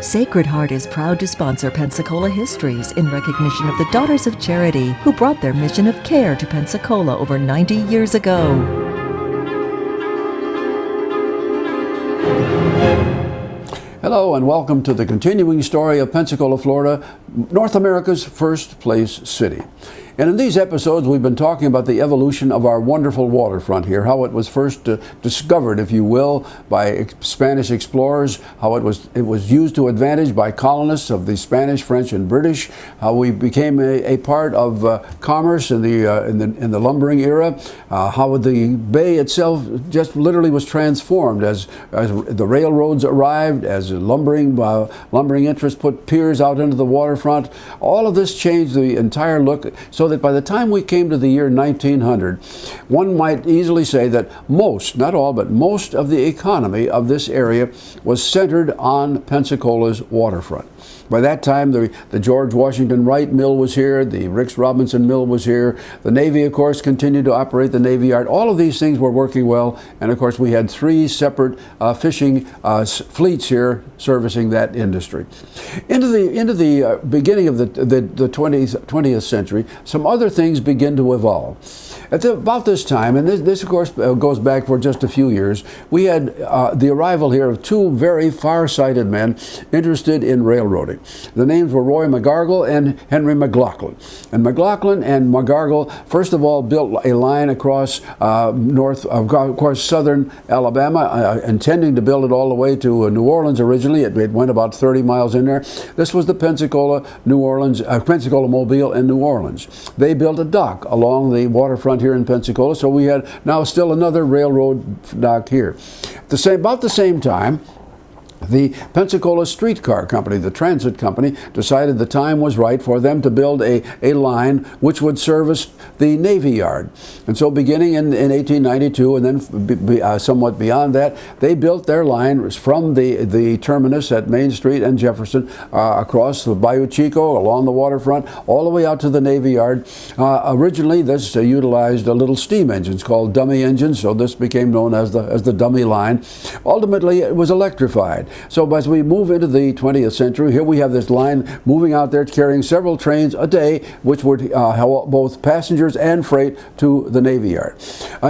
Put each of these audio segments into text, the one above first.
Sacred Heart is proud to sponsor Pensacola Histories in recognition of the Daughters of Charity who brought their mission of care to Pensacola over 90 years ago. Hello and welcome to the continuing story of Pensacola, Florida, North America's first place city. And in these episodes, we've been talking about the evolution of our wonderful waterfront here, how it was first discovered, if you will, by Spanish explorers, how it was used to advantage by colonists of the Spanish, French, and British, how we became a part of commerce in the lumbering era, how the bay itself just literally was transformed as the railroads arrived, as lumbering interests put piers out into the waterfront. All of this changed the entire look, so that by the time we came to the year 1900, one might easily say that most, not all, but most of the economy of this area was centered on Pensacola's waterfront. By that time, the George Washington Wright Mill was here, the Ricks Robinson Mill was here, the Navy, of course, continued to operate the Navy Yard. All of these things were working well, and of course we had three separate fishing fleets here servicing that industry. Into the beginning of the 20th century, some other things begin to evolve. At about this time, and this of course goes back for just a few years, we had the arrival here of two very far-sighted men interested in railroading. The names were Roy McGargle and Henry McLaughlin. And McLaughlin and McGargle, first of all, built a line across southern Alabama, intending to build it all the way to New Orleans originally. It went about 30 miles in there. This was the Pensacola, Mobile, and New Orleans. They built a dock along the waterfront here in Pensacola, so we had now still another railroad dock here. About the same time, the Pensacola Streetcar Company, the transit company, decided the time was right for them to build a line which would service the Navy Yard. And so beginning in 1892 and then somewhat beyond that, they built their line from the terminus at Main Street and Jefferson across the Bayou Chico, along the waterfront, all the way out to the Navy Yard. Originally, this utilized little steam engines called dummy engines, so this became known as the dummy line. Ultimately, it was electrified. So as we move into the 20th century, here we have this line moving out there carrying several trains a day, which would haul both passengers and freight to the Navy Yard.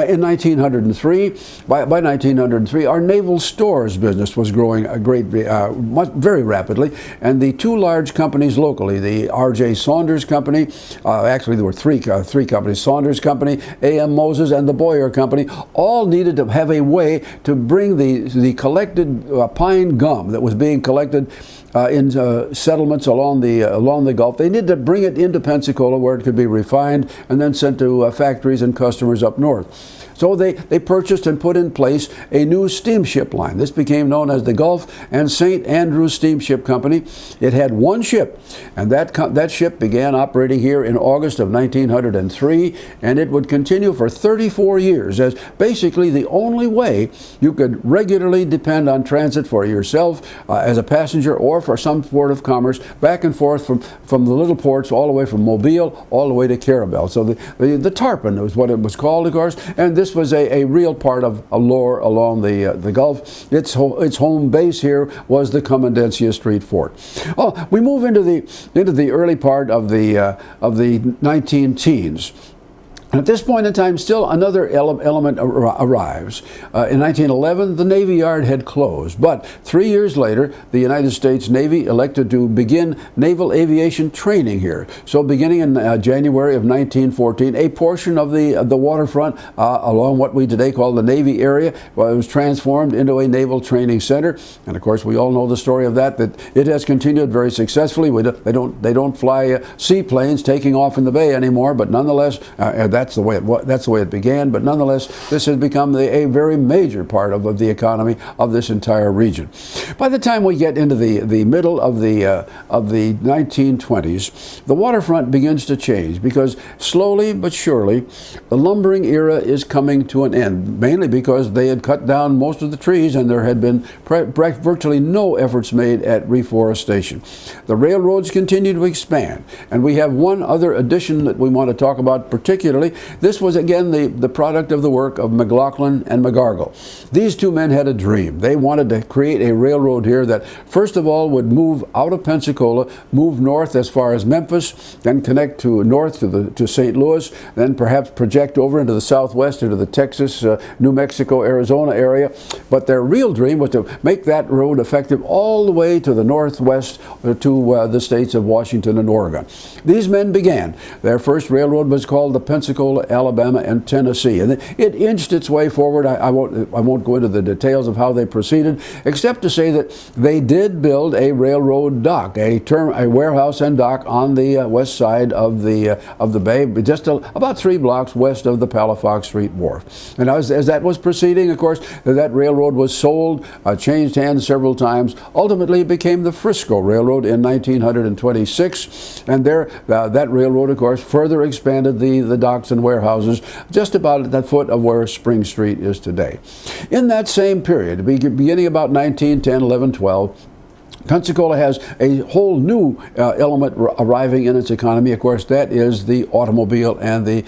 In 1903, by 1903, our naval stores business was growing very rapidly, and the two large companies locally, the R.J. Saunders Company, actually there were three companies, Saunders Company, A.M. Moses, and the Boyer Company, all needed to have a way to bring the collected pine gum that was being collected in settlements along the Gulf. They needed to bring it into Pensacola where it could be refined and then sent to factories and customers up north. So they purchased and put in place a new steamship line. This became known as the Gulf and St. Andrews Steamship Company. It had one ship, and that ship began operating here in August of 1903, and it would continue for 34 years as basically the only way you could regularly depend on transit for yourself as a passenger or for some sort of commerce back and forth from the little ports all the way from Mobile all the way to Carabel. So the Tarpon was what it was called, of course, and this was a real part of a lore along the Gulf. Its home base here was the Comandancia Street Fort. Oh, we move into the early part of the 19-teens. At this point in time, still another element arrives. In 1911, the Navy Yard had closed, but 3 years later, the United States Navy elected to begin naval aviation training here. So beginning in January of 1914, a portion of the waterfront along what we today call the Navy area was transformed into a naval training center. And of course, we all know the story of that it has continued very successfully. They don't fly seaplanes taking off in the bay anymore, but nonetheless, that's the way it began, but nonetheless, this has become a very major part of the economy of this entire region. By the time we get into the middle of the 1920s, the waterfront begins to change because slowly but surely, the lumbering era is coming to an end, mainly because they had cut down most of the trees and there had been virtually no efforts made at reforestation. The railroads continue to expand, and we have one other addition that we want to talk about particularly, This was again the product of the work of McLaughlin and McGargle. These two men had a dream. They wanted to create a railroad here that first of all would move out of Pensacola, move north as far as Memphis, then connect to north to St. Louis, then perhaps project over into the southwest, into the Texas, New Mexico, Arizona area. But their real dream was to make that road effective all the way to the northwest to the states of Washington and Oregon. These men began. Their first railroad was called the Pensacola, Alabama, and Tennessee, and it inched its way forward. I won't go into the details of how they proceeded, except to say that they did build a railroad dock, a warehouse and dock on the west side of the bay, just about 3 blocks west of the Palafox Street Wharf. And as that was proceeding, of course, that railroad was sold, changed hands several times. Ultimately, it became the Frisco Railroad in 1926, and that railroad, of course, further expanded the docks and warehouses just about at the foot of where Spring Street is today. In that same period, beginning about 1910, 11, 12, Pensacola has a whole new element arriving in its economy. Of course, that is the automobile and the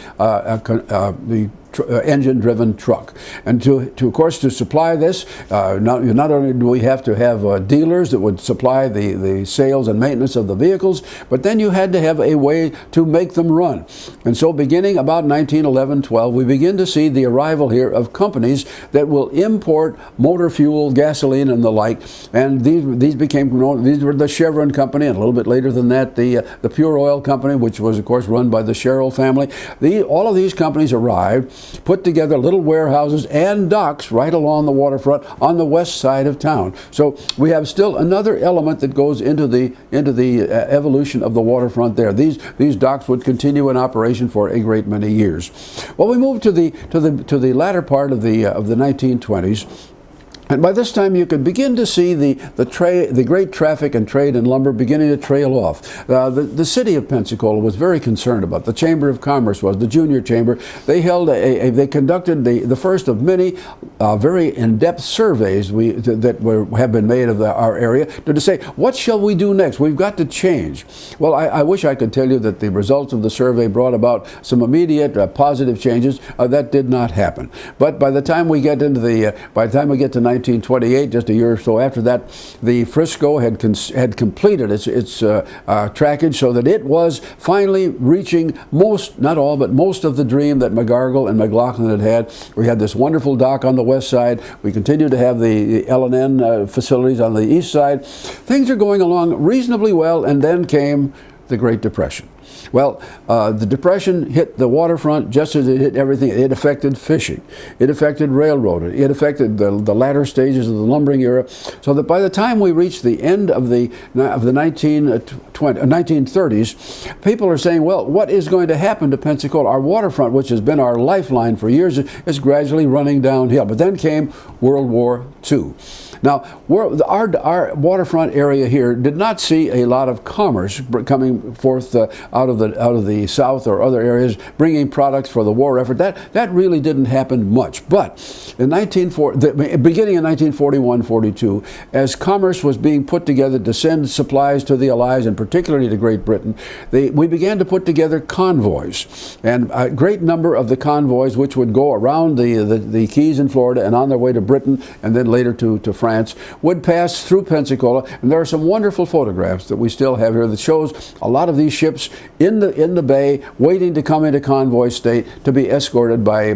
engine-driven truck. And of course, to supply this, not only do we have to have dealers that would supply the sales and maintenance of the vehicles, but then you had to have a way to make them run. And so beginning about 1911-12, we begin to see the arrival here of companies that will import motor fuel, gasoline, and the like. And these became known. These were the Chevron Company, and a little bit later than that, the Pure Oil Company, which was, of course, run by the Sherrill family. All of these companies arrived, put together little warehouses and docks right along the waterfront on the west side of town. So we have still another element that goes into the evolution of the waterfront there. These docks would continue in operation for a great many years. Well, we move to the latter part of the 1920s. And by this time, you could begin to see the great traffic and trade in lumber beginning to trail off. The city of Pensacola was very concerned about. The Chamber of Commerce was the junior chamber. They held they conducted the first of many very in-depth surveys that have been made of our area to say, what shall we do next? We've got to change. Well, I wish I could tell you that the results of the survey brought about some immediate positive changes. That did not happen. But by the time we get to 1928, just a year or so after that, the Frisco had completed its trackage, so that it was finally reaching not all, but most of the dream that McGargle and McLaughlin had. We had this wonderful dock on the west side. We continued to have the L&N facilities on the east side. Things are going along reasonably well, and then came the Great Depression. Well, the Depression hit the waterfront just as it hit everything. It affected fishing. It affected railroading. It affected the latter stages of the lumbering era, so that by the time we reached the end of the 1930s, people are saying, well, what is going to happen to Pensacola? Our waterfront, which has been our lifeline for years, is gradually running downhill. But then came World War II. Now, our waterfront area here did not see a lot of commerce coming forth out of the south or other areas, bringing products for the war effort. That really didn't happen much. But in beginning in 1941-42, as commerce was being put together to send supplies to the Allies, and particularly to Great Britain, we began to put together convoys, and a great number of the convoys, which would go around the Keys in Florida and on their way to Britain, and then later to France, would pass through Pensacola. And there are some wonderful photographs that we still have here that shows a lot of these ships in the bay waiting to come into convoy state to be escorted by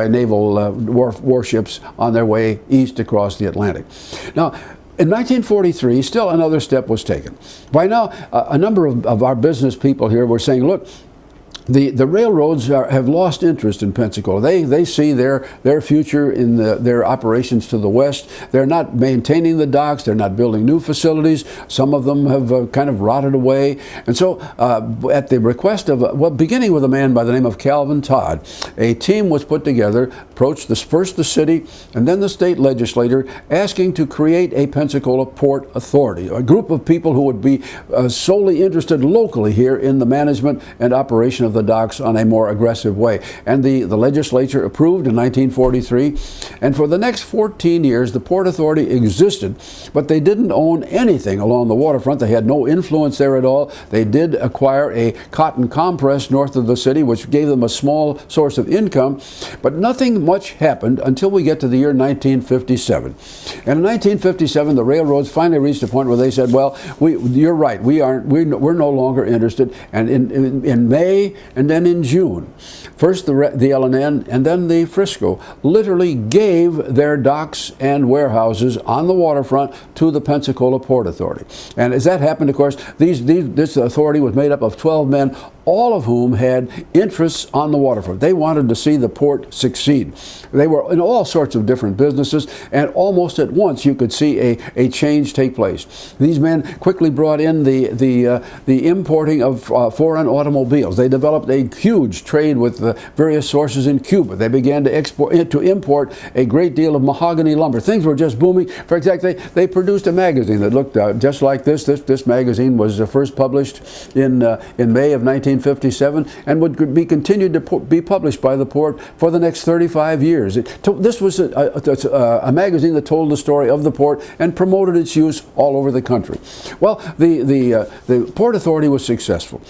naval warships on their way east across the Atlantic. Now, in 1943, still another step was taken. By now, a number of our business people here were saying, look, the railroads have lost interest in Pensacola. They see their future in their operations to the west. They're not maintaining the docks. They're not building new facilities. Some of them have kind of rotted away. And so at the request of, beginning with a man by the name of Calvin Todd, a team was put together, approached first the city and then the state legislature, asking to create a Pensacola Port Authority, a group of people who would be solely interested locally here in the management and operation of of the docks on a more aggressive way. And the legislature approved in 1943, and for the next 14 years the Port Authority existed, but they didn't own anything along the waterfront. They had no influence there at all. They did acquire a cotton compress north of the city, which gave them a small source of income, but nothing much happened until we get to the year 1957. And in 1957, the railroads finally reached a point where they said, well, you're right, we're no longer interested. And in May and then in June, first the L&N and then the Frisco literally gave their docks and warehouses on the waterfront to the Pensacola Port Authority. And as that happened, of course, this authority was made up of 12 men, all of whom had interests on the waterfront. They wanted to see the port succeed. They were in all sorts of different businesses, and almost at once you could see a change take place. These men quickly brought in the importing of foreign automobiles. They developed a huge trade with various sources in Cuba. They began to import a great deal of mahogany lumber. Things were just booming. For example, they produced a magazine that looked just like this. This magazine was first published in May of 1957 and would be continued to be published by the port for the next 35 years. This was a magazine that told the story of the port and promoted its use all over the country. Well, the Port Authority was successful.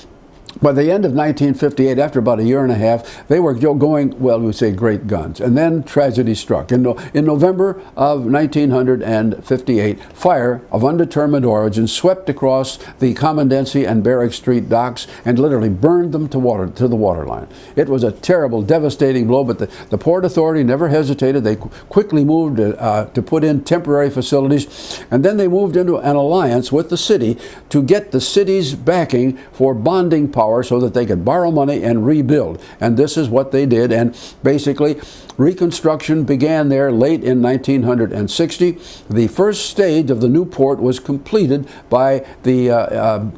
By the end of 1958, after about a year and a half, they were going, well, we say great guns. And then tragedy struck. In November of 1958, fire of undetermined origin swept across the Commandancy and Barrack Street docks and literally burned them to the waterline. It was a terrible, devastating blow, but the Port Authority never hesitated. They quickly moved to put in temporary facilities, and then they moved into an alliance with the city to get the city's backing for bonding power so that they could borrow money and rebuild. And this is what they did. And basically, reconstruction began there late in 1960. The first stage of the new port was completed by the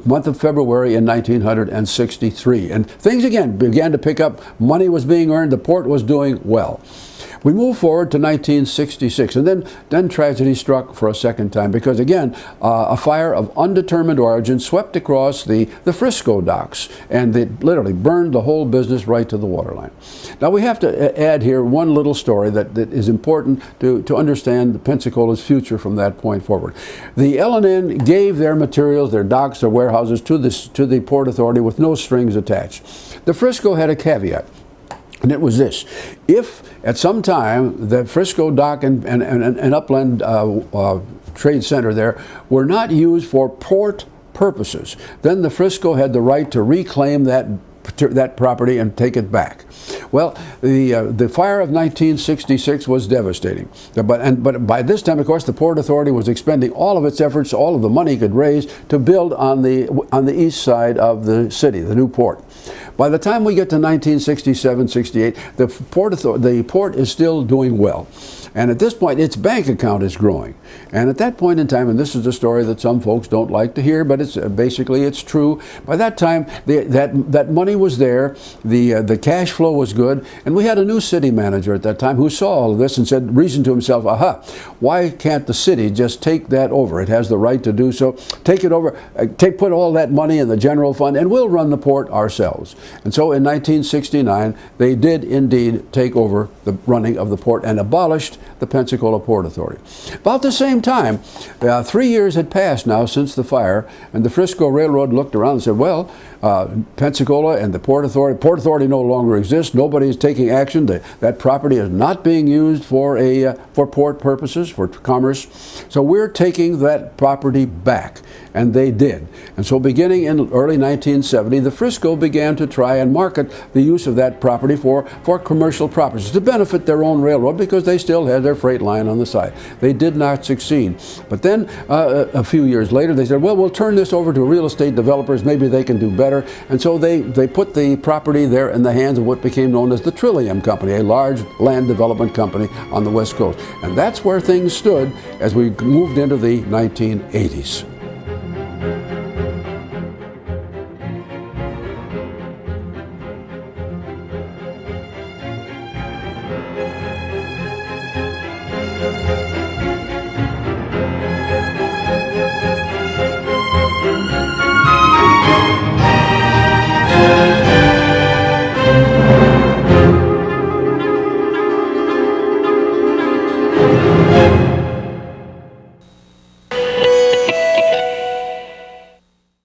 month of February in 1963. And things again began to pick up. Money was being earned. The port was doing well. We move forward to 1966, and then tragedy struck for a second time, because again, a fire of undetermined origin swept across the Frisco docks, and it literally burned the whole business right to the waterline. Now we have to add here one little story that is important to understand Pensacola's future from that point forward. The L&N gave their materials, their docks, their warehouses to the Port Authority with no strings attached. The Frisco had a caveat. And it was this: if at some time the Frisco dock and Upland Trade Center there were not used for port purposes, then the Frisco had the right to reclaim that property and take it back. Well, the fire of 1966 was devastating. But by this time, of course, the Port Authority was expending all of its efforts, all of the money it could raise, to build on the east side of the city, the new port. By the time we get to 1967-68, the port is still doing well. And at this point, its bank account is growing. And at that point in time, and this is a story that some folks don't like to hear, but it's basically it's true. By that time, that money was there, the cash flow was good, and we had a new city manager at that time who saw all of this and reasoned to himself, aha, why can't the city just take that over? It has the right to do so. Take it over, put all that money in the general fund, and we'll run the port ourselves. And so in 1969, they did indeed take over the running of the port and abolished the Pensacola Port Authority. About the same time, 3 years had passed now since the fire, and the Frisco Railroad looked around and said, well, Pensacola and the Port Authority no longer exists. Nobody is taking action. That property is not being used for port purposes, for commerce. So we're taking that property back. And they did. And so beginning in early 1970, the Frisco began to try and market the use of that property for commercial purposes to benefit their own railroad, because they still had their freight line on the side. They did not succeed. But then a few years later, they said, well, we'll turn this over to real estate developers. Maybe they can do better. And so they put the property there in the hands of what became known as the Trillium Company, a large land development company on the West Coast. And that's where things stood as we moved into the 1980s.